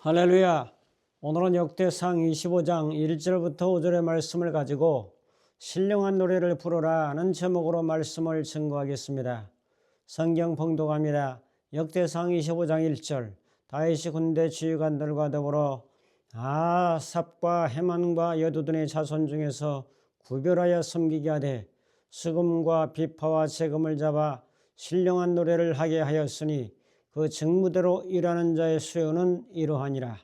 할렐루야. 오늘은 역대상 25장 1절부터 5절의 말씀을 가지고 신령한 노래를 부르라는 제목으로 말씀을 증거하겠습니다. 성경 봉독합니다. 역대상 25장 1절. 다윗이 군대 지휘관들과 더불어 아삽과 헤만과 여두둔의 자손 중에서 구별하여 섬기게 하되 수금과 비파와 재금을 잡아 신령한 노래를 하게 하였으니 그 직무대로 일하는 자의 수요는 이러하니라.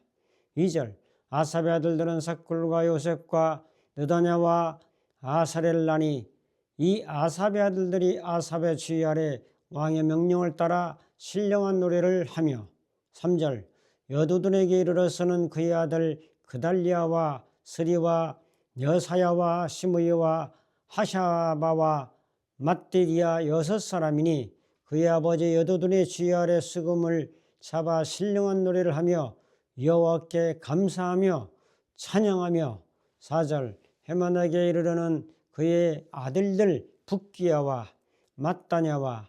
2절. 아삽의 아들들은 삭굴과 요셉과 느다냐와 아사렐라니 이 아삽의 아들들이 아삽의 지휘 아래 왕의 명령을 따라 신령한 노래를 하며 3절. 여두둔에게 이르러서는 그의 아들 그달리아와 스리와 여사야와 시므이와 하샤바와 맏디디아 6사람이니 그의 아버지 여두둔의 지휘 아래 수금을 잡아 신령한 노래를 하며 여호와께 감사하며 찬양하며 4절. 헤만에게 이르러는 그의 아들들 붓기야와 맏다냐와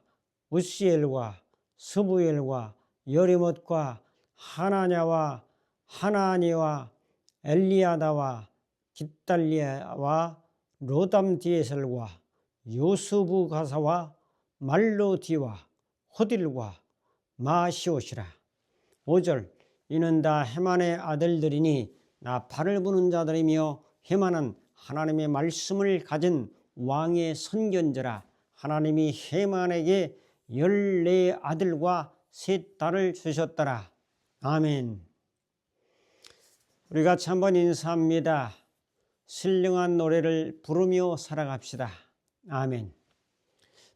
우시엘과 스부엘과 여리못과 하나냐와 하나니와 엘리야다와 깃달리아와 로담디에셀과 요스부 가사와 말로디와 호딜과 마시옷이라. 5절. 이는 다 헤만의 아들들이니 나팔을 부는 자들이며 헤만은 하나님의 말씀을 가진 왕의 선견자라. 하나님이 헤만에게 14 아들과 3 딸을 주셨더라. 아멘. 우리 같이 한번 인사합니다. 신령한 노래를 부르며 살아갑시다. 아멘.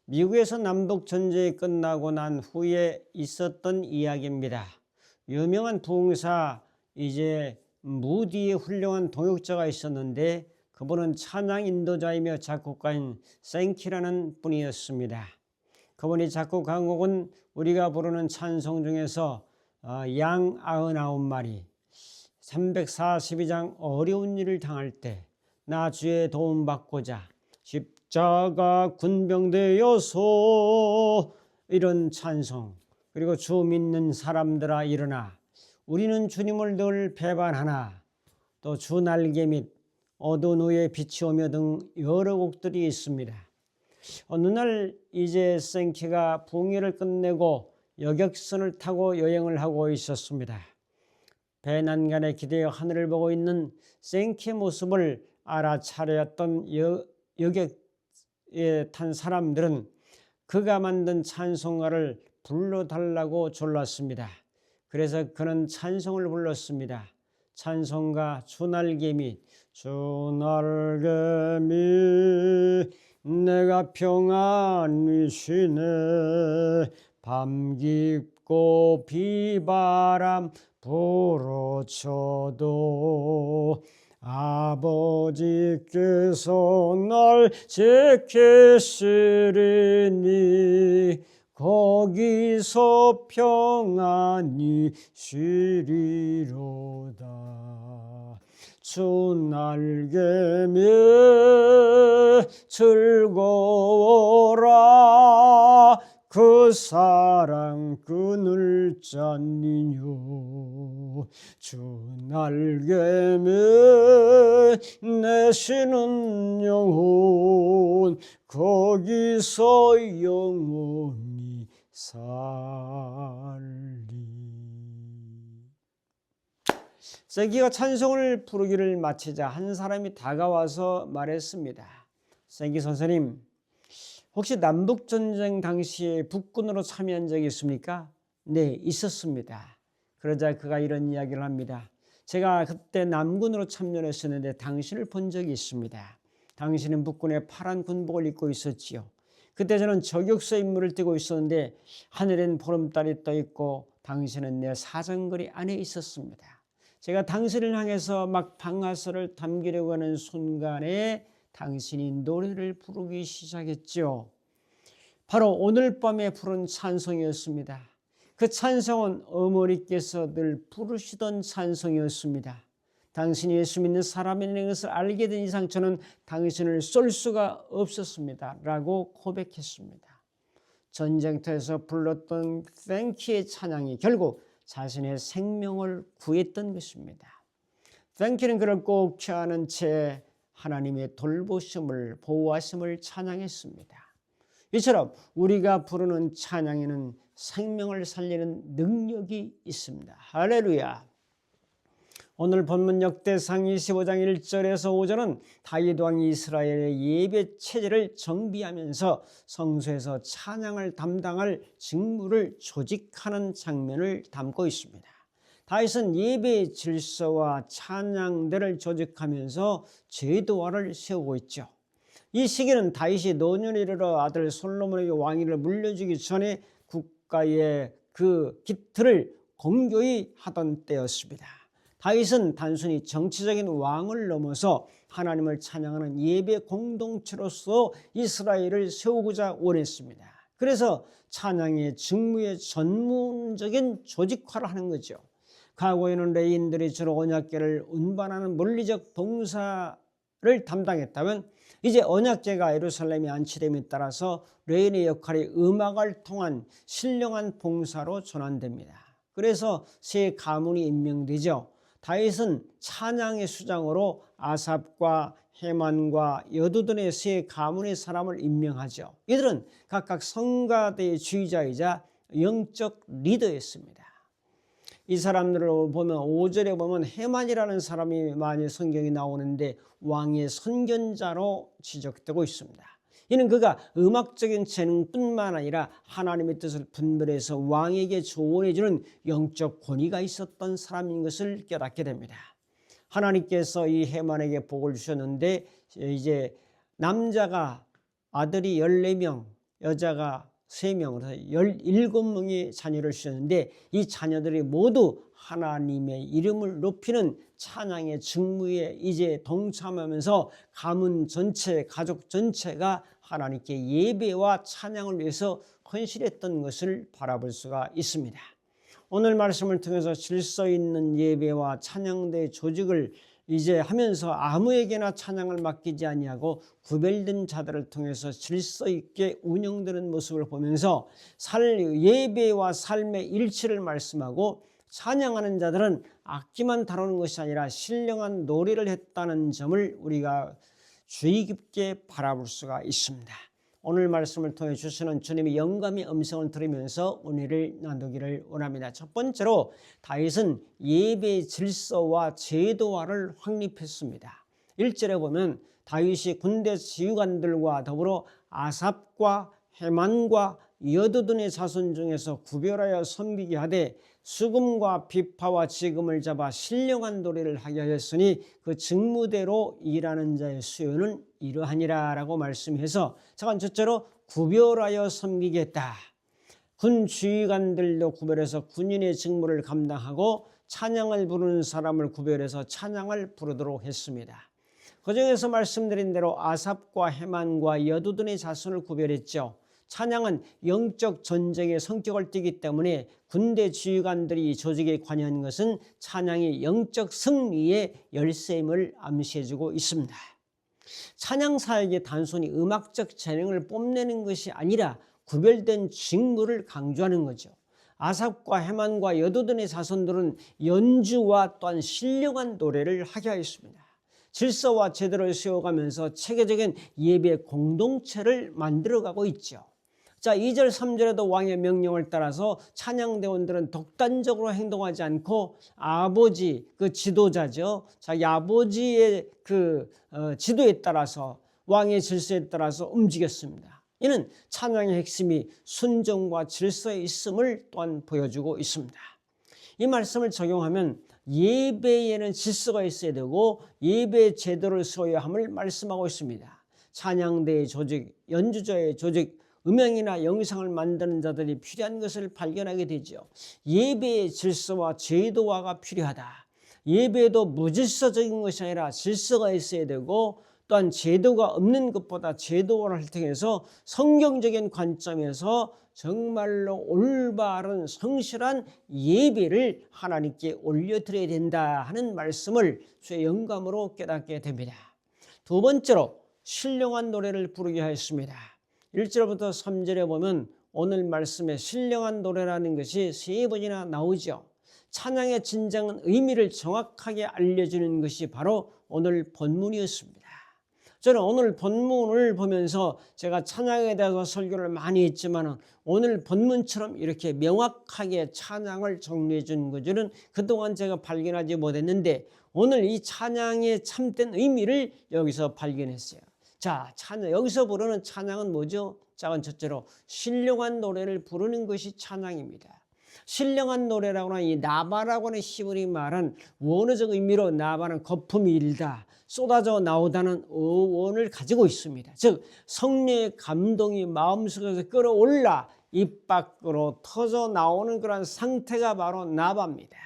미국에서 남북전쟁이 끝나고 난 후에 있었던 이야기입니다. 유명한 부흥사 이제 무디의 훌륭한 동역자가 있었는데 그분은 찬양 인도자이며 작곡가인 생키라는 분이었습니다. 그분이 작곡한 곡은 우리가 부르는 찬송 중에서 양 99마리, 342장 어려운 일을 당할 때 나 주의 도움 받고자 십자가 군병되어서 이런 찬송, 그리고 주 믿는 사람들아 일어나 우리는 주님을 늘 배반하나 또 주 날개 및 어두운 후에 빛이 오며 등 여러 곡들이 있습니다. 어느 날 이제 생키가 부흥회를 끝내고 여객선을 타고 여행을 하고 있었습니다. 배 난간에 기대어 하늘을 보고 있는 생키의 모습을 알아차렸던 여객에 탄 사람들은 그가 만든 찬송가를 불러달라고 졸랐습니다. 그래서 그는 찬송을 불렀습니다. 찬송가 주날개 및 주날개 및 내가 평안히 쉬네 밤 깊고 비바람 불어쳐도 아버지께서 날 지키시리니 거기서 평안히 쉬리로다. 주 날개며 즐거워라 그 사랑 끊을 짠니요. 주 날개며 내 쉬는 영혼 거기서 영원히 살리. 생키가 찬송을 부르기를 마치자 한 사람이 다가와서 말했습니다. 생키 선생님, 혹시 남북전쟁 당시에 북군으로 참여한 적이 있습니까? 네, 있었습니다. 그러자 그가 이런 이야기를 합니다. 제가 그때 남군으로 참여했었는데 당신을 본 적이 있습니다. 당신은 북군의 파란 군복을 입고 있었지요. 그때 저는 저격수 임무를 띠고 있었는데 하늘엔 보름달이 떠 있고 당신은 내 사정거리 안에 있었습니다. 제가 당신을 향해서 막 방아쇠를 당기려고 하는 순간에 당신이 노래를 부르기 시작했죠. 바로 오늘 밤에 부른 찬송이었습니다. 그 찬송은 어머니께서 늘 부르시던 찬송이었습니다. 당신이 예수 믿는 사람이라는 것을 알게 된 이상 저는 당신을 쏠 수가 없었습니다. 라고 고백했습니다. 전쟁터에서 불렀던 생키의 찬양이 결국 자신의 생명을 구했던 것입니다. 땡키는 그를 꼭 껴안은 채 하나님의 돌보심을 보호하심을 찬양했습니다. 이처럼 우리가 부르는 찬양에는 생명을 살리는 능력이 있습니다. 할렐루야. 오늘 본문 역대상 25장 1절에서 5절은 다윗 왕이 이스라엘의 예배 체제를 정비하면서 성소에서 찬양을 담당할 직무를 조직하는 장면을 담고 있습니다. 다윗은 예배 질서와 찬양대를 조직하면서 제도화를 세우고 있죠. 이 시기는 다윗이 노년에 이르러 아들 솔로몬에게 왕위를 물려주기 전에 국가의 그 기틀을 공교히 하던 때였습니다. 다윗은 단순히 정치적인 왕을 넘어서 하나님을 찬양하는 예배 공동체로서 이스라엘을 세우고자 원했습니다. 그래서 찬양의 직무의 전문적인 조직화를 하는 거죠. 과거에는 레위인들이 주로 언약궤를 운반하는 물리적 봉사를 담당했다면 이제 언약궤가 예루살렘에 안치됨에 따라서 레위인의 역할이 음악을 통한 신령한 봉사로 전환됩니다. 그래서 새 가문이 임명되죠. 다윗은 찬양의 수장으로 아삽과 헤만과 여두둔의 세 가문의 사람을 임명하죠. 이들은 각각 성가대의 주의자이자 영적 리더였습니다. 이 사람들을 보면 5절에 보면 헤만이라는 사람이 많이 성경에 나오는데 왕의 선견자로 지적되고 있습니다. 이는 그가 음악적인 재능뿐만 아니라 하나님의 뜻을 분별해서 왕에게 조언해주는 영적 권위가 있었던 사람인 것을 깨닫게 됩니다. 하나님께서 이 헤만에게 복을 주셨는데 이제 남자가 아들이 14명, 여자가 3명으로 17명의 자녀를 주셨는데 이 자녀들이 모두 하나님의 이름을 높이는 찬양의 직무에 이제 동참하면서 가문 전체, 가족 전체가 하나님께 예배와 찬양을 위해서 헌신했던 것을 바라볼 수가 있습니다. 오늘 말씀을 통해서 질서 있는 예배와 찬양대 조직을 이제 하면서 아무에게나 찬양을 맡기지 아니하고 구별된 자들을 통해서 질서 있게 운영되는 모습을 보면서 예배와 삶의 일치를 말씀하고 찬양하는 자들은 악기만 다루는 것이 아니라 신령한 노래를 했다는 점을 우리가 주의 깊게 바라볼 수가 있습니다. 오늘 말씀을 통해 주시는 주님의 영감의 음성을 들으면서 은혜를 나누기를 원합니다. 첫 번째로 다윗은 예배 질서와 제도화를 확립했습니다. 1절에 보면 다윗이 군대 지휘관들과 더불어 아삽과 헤만과 여두둔의 자손 중에서 구별하여 섬기게 하되 수금과 비파와 지금을 잡아 신령한 노래를 하게 하였으니 그 직무대로 일하는 자의 수요는 이러하니라 라고 말씀해서 잠깐 첫째로 구별하여 섬기게 했다. 군 지휘관들도 구별해서 군인의 직무를 감당하고 찬양을 부르는 사람을 구별해서 찬양을 부르도록 했습니다. 그 중에서 말씀드린 대로 아삽과 헤만과 여두둔의 자손을 구별했죠. 찬양은 영적 전쟁의 성격을 띠기 때문에 군대 지휘관들이 이 조직에 관여한 것은 찬양의 영적 승리의 열쇠임을 암시해주고 있습니다. 찬양 사역이 단순히 음악적 재능을 뽐내는 것이 아니라 구별된 직무를 강조하는 거죠. 아삽과 헤만과 여두둔의 자손들은 연주와 또한 신령한 노래를 하게 하였습니다. 질서와 제도를 세워가면서 체계적인 예배 공동체를 만들어가고 있죠. 자, 2절 3절에도 왕의 명령을 따라서 찬양대원들은 독단적으로 행동하지 않고 아버지 그 지도자죠. 자기 아버지의 그 지도에 따라서 왕의 질서에 따라서 움직였습니다. 이는 찬양의 핵심이 순종과 질서에 있음을 또한 보여주고 있습니다. 이 말씀을 적용하면 예배에는 질서가 있어야 되고 예배 제도를 세워야 함을 말씀하고 있습니다. 찬양대의 조직, 연주자의 조직, 음향이나 영상을 만드는 자들이 필요한 것을 발견하게 되죠. 예배의 질서와 제도화가 필요하다. 예배도 무질서적인 것이 아니라 질서가 있어야 되고 또한 제도가 없는 것보다 제도화를 통해서 성경적인 관점에서 정말로 올바른 성실한 예배를 하나님께 올려드려야 된다 하는 말씀을 주의 영감으로 깨닫게 됩니다. 두 번째로 신령한 노래를 부르게 하였습니다. 1절부터 3절에 보면 오늘 말씀에 신령한 노래라는 것이 3번이나 나오죠. 찬양의 진정한 의미를 정확하게 알려주는 것이 바로 오늘 본문이었습니다. 저는 오늘 본문을 보면서 제가 찬양에 대해서 설교를 많이 했지만 오늘 본문처럼 이렇게 명확하게 찬양을 정리해 준 것은 그동안 제가 발견하지 못했는데 오늘 이 찬양의 참된 의미를 여기서 발견했어요. 자, 찬양, 여기서 부르는 찬양은 뭐죠? 작은 첫째로 신령한 노래를 부르는 것이 찬양입니다. 신령한 노래라고 하는 이 나바라고 하는 히브리 말은 원어적 의미로 나바는 거품이 일다, 쏟아져 나오다는 어원을 가지고 있습니다. 즉 성령의 감동이 마음속에서 끌어올라 입 밖으로 터져 나오는 그런 상태가 바로 나바입니다.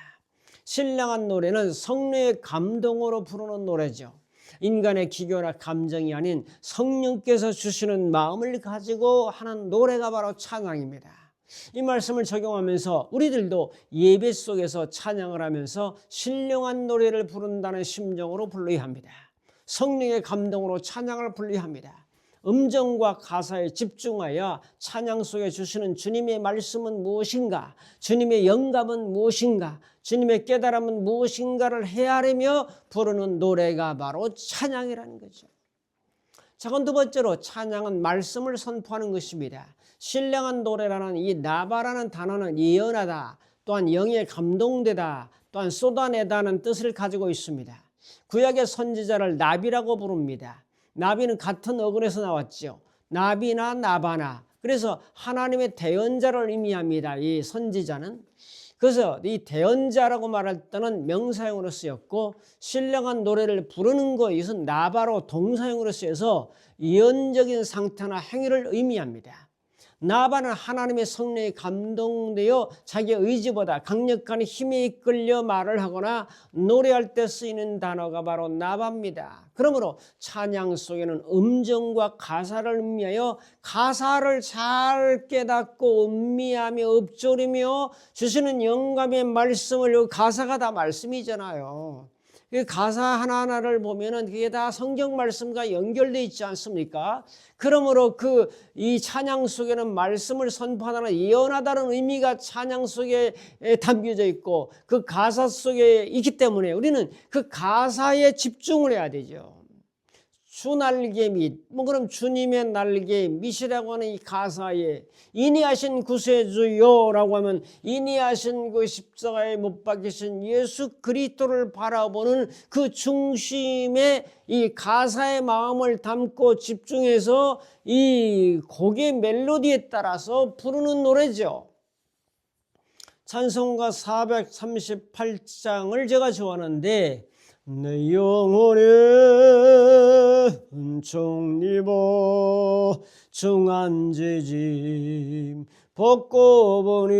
신령한 노래는 성령의 감동으로 부르는 노래죠. 인간의 기교나 감정이 아닌 성령께서 주시는 마음을 가지고 하는 노래가 바로 찬양입니다. 이 말씀을 적용하면서 우리들도 예배 속에서 찬양을 하면서 신령한 노래를 부른다는 심정으로 불러야 합니다. 성령의 감동으로 찬양을 불러야 합니다. 음정과 가사에 집중하여 찬양 속에 주시는 주님의 말씀은 무엇인가, 주님의 영감은 무엇인가, 주님의 깨달음은 무엇인가를 헤아리며 부르는 노래가 바로 찬양이라는 거죠. 자, 두 번째로 찬양은 말씀을 선포하는 것입니다. 신령한 노래라는 이 나바라는 단어는 예언하다, 또한 영에 감동되다, 또한 쏟아내다는 뜻을 가지고 있습니다. 구약의 선지자를 나비라고 부릅니다. 나비는 같은 어근에서 나왔죠. 나비나 나바나. 그래서 하나님의 대언자를 의미합니다. 이 선지자는. 그래서 이 대언자라고 말할 때는 명사형으로 쓰였고 신령한 노래를 부르는 것, 이것은 나바로 동사형으로 쓰여서 예언적인 상태나 행위를 의미합니다. 나바는 하나님의 성령에 감동되어 자기의 의지보다 강력한 힘에 이끌려 말을 하거나 노래할 때 쓰이는 단어가 바로 나바입니다. 그러므로 찬양 속에는 음정과 가사를 음미하여 가사를 잘 깨닫고 음미하며 읊조리며 주시는 영감의 말씀을, 가사가 다 말씀이잖아요. 그 가사 하나하나를 보면은 그게 다 성경 말씀과 연결되어 있지 않습니까? 그러므로 이 찬양 속에는 말씀을 선포하다는 예언하다는 의미가 찬양 속에 담겨져 있고 그 가사 속에 있기 때문에 우리는 그 가사에 집중을 해야 되죠. 주 날개 및, 그럼 주님의 날개 밑이라고 하는 이 가사에 인이하신 구세주요라고 하면 인이하신 그 십자가에 못 박히신 예수 그리스도를 바라보는 그 중심에 이 가사의 마음을 담고 집중해서 이 곡의 멜로디에 따라서 부르는 노래죠. 찬송가 438장을 제가 좋아하는데 내 영혼에 은총 입어 중한제짐 벗고 보니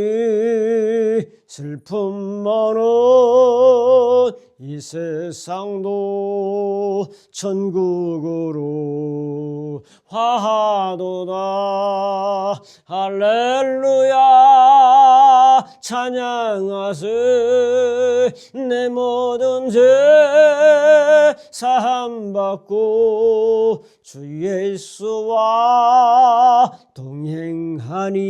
슬픔 많은 이 세상도 천국으로 화하도다. 할렐루야 찬양하세. 내 모든 죄 사함받고 주 예수와 동행하니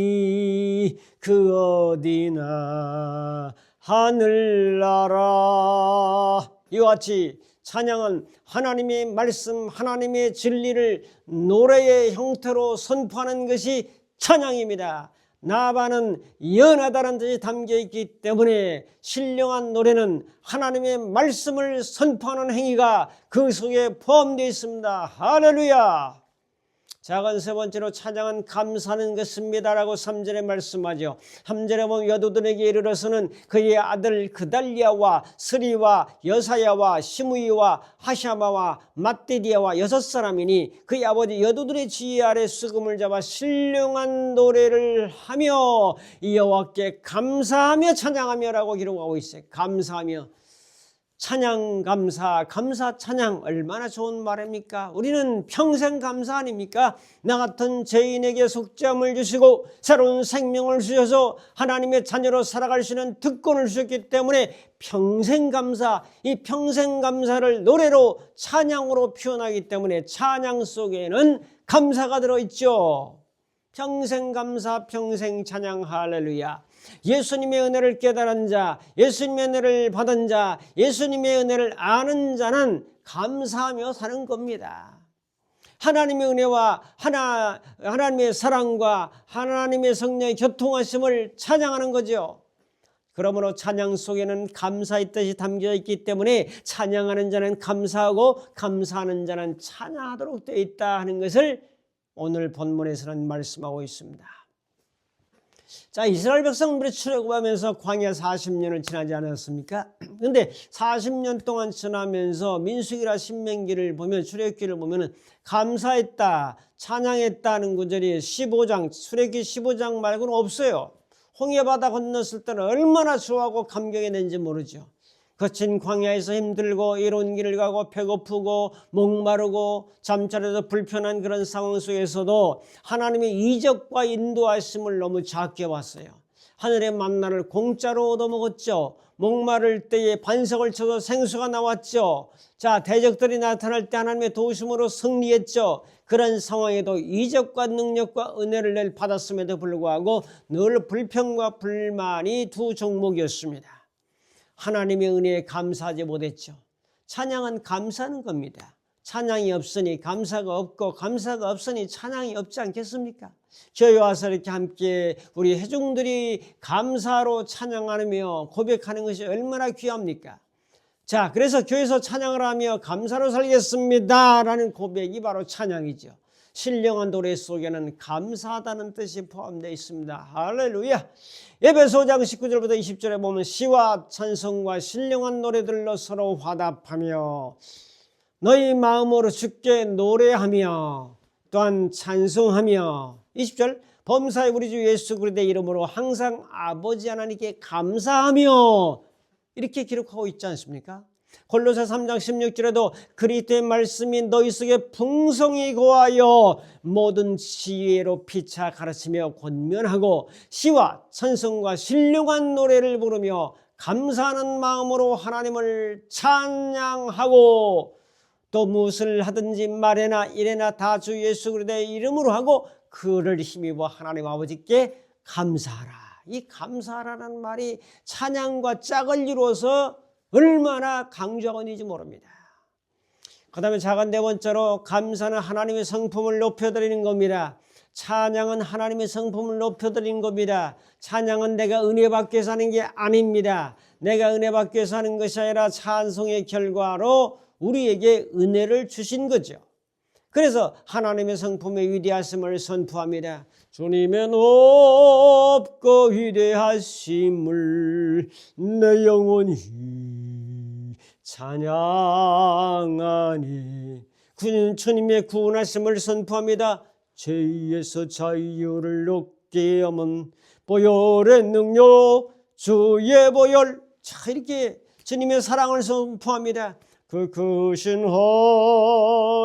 그 어디나 하늘나라. 이와 같이 찬양은 하나님의 말씀, 하나님의 진리를 노래의 형태로 선포하는 것이 찬양입니다. 나바는 예언하다는 뜻이 담겨있기 때문에 신령한 노래는 하나님의 말씀을 선포하는 행위가 그 속에 포함되어 있습니다. 할렐루야. 작은 세 번째로 찬양은 감사하는 것입니다라고 3절에 말씀하죠. 3절에 보면 여도들에게 이르러서는 그의 아들 그달리아와 스리와 여사야와 시므이와 하샤마와 맏디디아와 6사람이니 그의 아버지 여도들의 지휘 아래 수금을 잡아 신령한 노래를 하며 여호와께 감사하며 찬양하며라고 기록하고 있어요. 감사하며. 찬양 감사, 감사 찬양 얼마나 좋은 말입니까? 우리는 평생 감사 아닙니까? 나 같은 죄인에게 속죄함을 주시고 새로운 생명을 주셔서 하나님의 자녀로 살아갈 수 있는 특권을 주셨기 때문에 평생 감사, 이 평생 감사를 노래로 찬양으로 표현하기 때문에 찬양 속에는 감사가 들어있죠. 평생 감사, 평생 찬양. 할렐루야. 예수님의 은혜를 깨달은 자, 예수님의 은혜를 받은 자, 예수님의 은혜를 아는 자는 감사하며 사는 겁니다. 하나님의 은혜와 하나님의 사랑과 하나님의 성령의 교통하심을 찬양하는 거죠. 그러므로 찬양 속에는 감사의 뜻이 담겨 있기 때문에 찬양하는 자는 감사하고 감사하는 자는 찬양하도록 되어 있다 하는 것을 오늘 본문에서는 말씀하고 있습니다. 자, 이스라엘 백성들이 출애굽하면서 광야 40년을 지나지 않았습니까? 그런데 40년 동안 지나면서 민수기라 신명기를 보면, 출애굽기를 보면 감사했다, 찬양했다는 구절이 15장, 출애굽기 15장 말고는 없어요. 홍해바다 건넜을 때는 얼마나 좋아하고 감격했는지 모르죠. 거친 광야에서 힘들고 이로운 길을 가고 배고프고 목마르고 잠자리도 불편한 그런 상황 속에서도 하나님의 이적과 인도하심을 너무 작게 봤어요. 하늘의 만나를 공짜로 얻어먹었죠. 목마를 때에 반석을 쳐서 생수가 나왔죠. 자, 대적들이 나타날 때 하나님의 도우심으로 승리했죠. 그런 상황에도 이적과 능력과 은혜를 받았음에도 불구하고 늘 불평과 불만이 두 종목이었습니다. 하나님의 은혜에 감사하지 못했죠. 찬양은 감사하는 겁니다. 찬양이 없으니 감사가 없고 감사가 없으니 찬양이 없지 않겠습니까? 교회 와서 이렇게 함께 우리 회중들이 감사로 찬양하며 고백하는 것이 얼마나 귀합니까? 자, 그래서 교회에서 찬양을 하며 감사로 살겠습니다 라는 고백이 바로 찬양이죠. 신령한 노래 속에는 감사하다는 뜻이 포함되어 있습니다. 할렐루야. 에베소 5장 19절부터 20절에 보면 시와 찬송과 신령한 노래들로 서로 화답하며 너희 마음으로 주께 노래하며 또한 찬송하며 20절 범사의 우리 주 예수 그리스도의 이름으로 항상 아버지 하나님께 감사하며 이렇게 기록하고 있지 않습니까? 골로새 3장 16절에도 그리스도의 말씀이 너희 속에 풍성히 거하여 모든 지혜로 피차 가르치며 권면하고 시와 찬송과 신령한 노래를 부르며 감사하는 마음으로 하나님을 찬양하고 또 무엇을 하든지 말에나 일에나 다 주 예수 그리스도의 이름으로 하고 그를 힘입어 하나님 아버지께 감사하라. 이 감사하라는 말이 찬양과 짝을 이루어서 얼마나 강조하고 있는지 모릅니다. 그 다음에 작은 네 번째로 감사는 하나님의 성품을 높여드리는 겁니다. 찬양은 하나님의 성품을 높여드리는 겁니다. 찬양은 내가 은혜 받기 위해서 하는 게 아닙니다. 내가 은혜 받기 위해서 하는 것이 아니라 찬송의 결과로 우리에게 은혜를 주신 거죠. 그래서 하나님의 성품의 위대하심을 선포합니다. 주님의 높고 위대하심을 내 영혼이 찬양하니. 주님의 구원하심을 선포합니다. 죄에서 자유를 얻게 함은 보혈의 능력 주의 보혈. 자, 이렇게 주님의 사랑을 선포합니다. 그 크신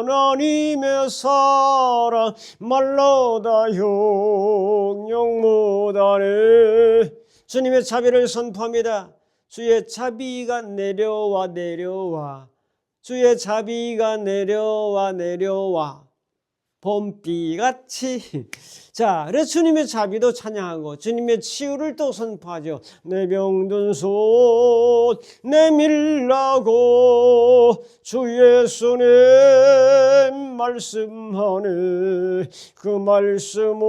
하나님의 사랑 말로다 영영 못하네. 주님의 자비를 선포합니다. 주의 자비가 내려와 내려와 주의 자비가 내려와 내려와 봄비같이. 자, 그래서 주님의 자비도 찬양하고 주님의 치유를 또 선포하죠. 내 병든 손 내밀라고 주 예수님 말씀하네. 그 말씀을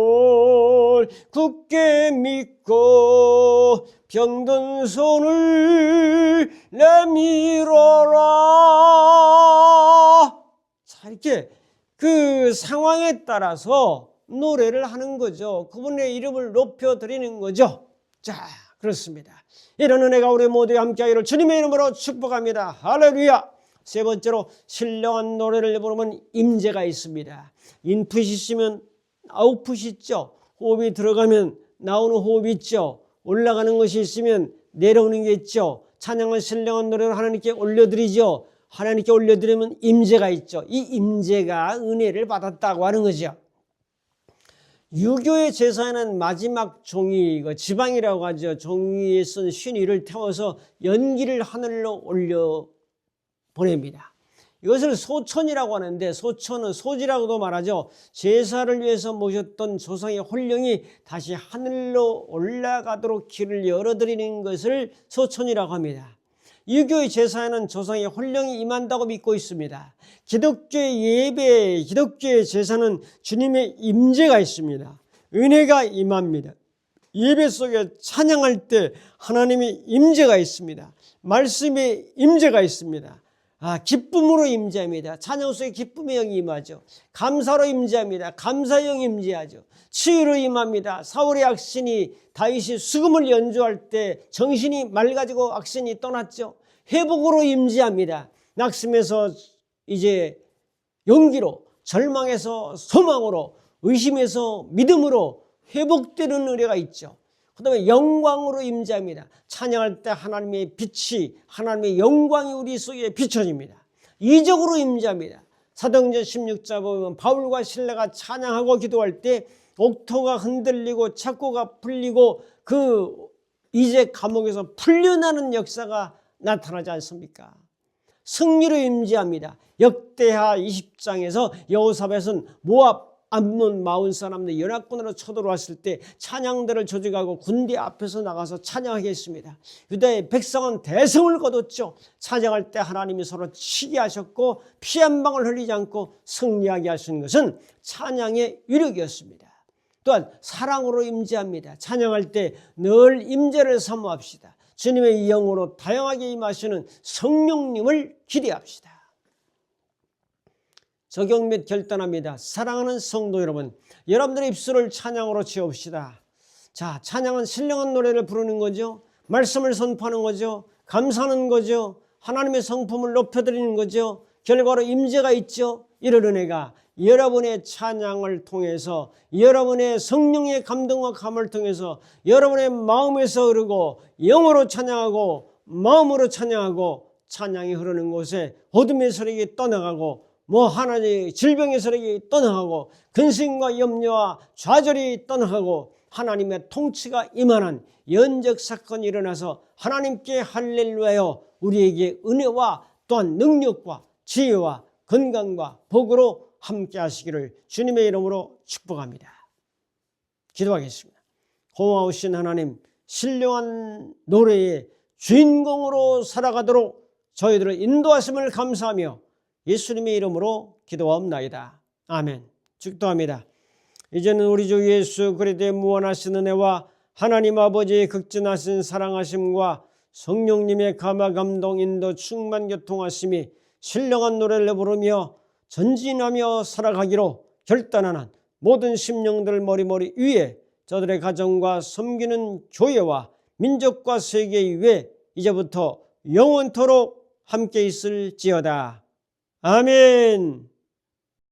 굳게 믿고 병든 손을 내밀어라. 자, 이렇게 그 상황에 따라서 노래를 하는 거죠. 그분의 이름을 높여드리는 거죠. 자, 그렇습니다. 이런 은혜가 우리 모두에 함께하기를 주님의 이름으로 축복합니다. 할렐루야. 세 번째로 신령한 노래를 부르면 임재가 있습니다. 인풋이 있으면 아웃풋이 있죠. 호흡이 들어가면 나오는 호흡이 있죠. 올라가는 것이 있으면 내려오는 게 있죠. 찬양은 신령한 노래로 하나님께 올려드리죠. 하나님께 올려드리면 임재가 있죠. 이 임재가 은혜를 받았다고 하는 거죠. 유교의 제사에는 마지막 종이, 지방이라고 하죠. 종이에 쓴 52를 태워서 연기를 하늘로 올려 보냅니다. 이것을 소천이라고 하는데, 소천은 소지라고도 말하죠. 제사를 위해서 모셨던 조상의 혼령이 다시 하늘로 올라가도록 길을 열어드리는 것을 소천이라고 합니다. 유교의 제사에는 조상의 혼령이 임한다고 믿고 있습니다. 기독교의 예배, 기독교의 제사는 주님의 임재가 있습니다. 은혜가 임합니다. 예배 속에 찬양할 때 하나님의 임재가 있습니다. 말씀의 임재가 있습니다. 기쁨으로 임재합니다. 찬양 속에 기쁨의 영이 임하죠. 감사로 임재합니다. 감사의 영이 임재하죠. 치유로 임합니다. 사울의 악신이 다윗이 수금을 연주할 때 정신이 맑아지고 악신이 떠났죠. 회복으로 임재합니다. 낙심에서 이제 용기로, 절망에서 소망으로, 의심에서 믿음으로 회복되는 은혜가 있죠. 그 다음에 영광으로 임재합니다. 찬양할 때 하나님의 빛이, 하나님의 영광이 우리 속에 비춰집니다. 이적으로 임재합니다. 사도행전 16장 보면 바울과 실라가 찬양하고 기도할 때 옥토가 흔들리고 착고가 풀리고 그 이제 감옥에서 풀려나는 역사가 나타나지 않습니까? 승리로 임재합니다. 역대하 20장에서 여호사밧은 모압, 암몬, 마온 사람들 연합군으로 쳐들어왔을 때 찬양대를 조직하고 군대 앞에서 나가서 찬양하게 했습니다. 유다의 백성은 대성을 거뒀죠. 찬양할 때 하나님이 서로 치게 하셨고 피 한 방울 흘리지 않고 승리하게 하신 것은 찬양의 위력이었습니다. 또한 사랑으로 임재합니다. 찬양할 때 늘 임재를 사모합시다. 주님의 영으로 다양하게 임하시는 성령님을 기대합시다. 적용 및 결단합니다. 사랑하는 성도 여러분, 여러분들의 입술을 찬양으로 채웁시다. 자, 찬양은 신령한 노래를 부르는 거죠. 말씀을 선포하는 거죠. 감사하는 거죠. 하나님의 성품을 높여드리는 거죠. 결과로 임재가 있죠. 이런 은혜가 여러분의 찬양을 통해서, 여러분의 성령의 감동과 감을 통해서 여러분의 마음에서 흐르고 영으로 찬양하고 마음으로 찬양하고 찬양이 흐르는 곳에 어둠의 세력이 떠나가고 하나님의 질병의 세력이 떠나가고 근심과 염려와 좌절이 떠나가고 하나님의 통치가 임하는 연적 사건이 일어나서 하나님께 할렐루야여 우리에게 은혜와 또한 능력과 지혜와 건강과 복으로 함께 하시기를 주님의 이름으로 축복합니다. 기도하겠습니다. 고마우신 하나님, 신령한 노래의 주인공으로 살아가도록 저희들을 인도하심을 감사하며 예수님의 이름으로 기도하옵나이다. 아멘. 축도합니다. 이제는 우리 주 예수 그리스도의 무한하신 은혜와 하나님 아버지의 극진하신 사랑하심과 성령님의 감화 감동 인도 충만 교통하심이 신령한 노래를 부르며 전진하며 살아가기로 결단하는 모든 심령들 머리머리 위에 저들의 가정과 섬기는 교회와 민족과 세계 위에 이제부터 영원토록 함께 있을지어다. 아멘.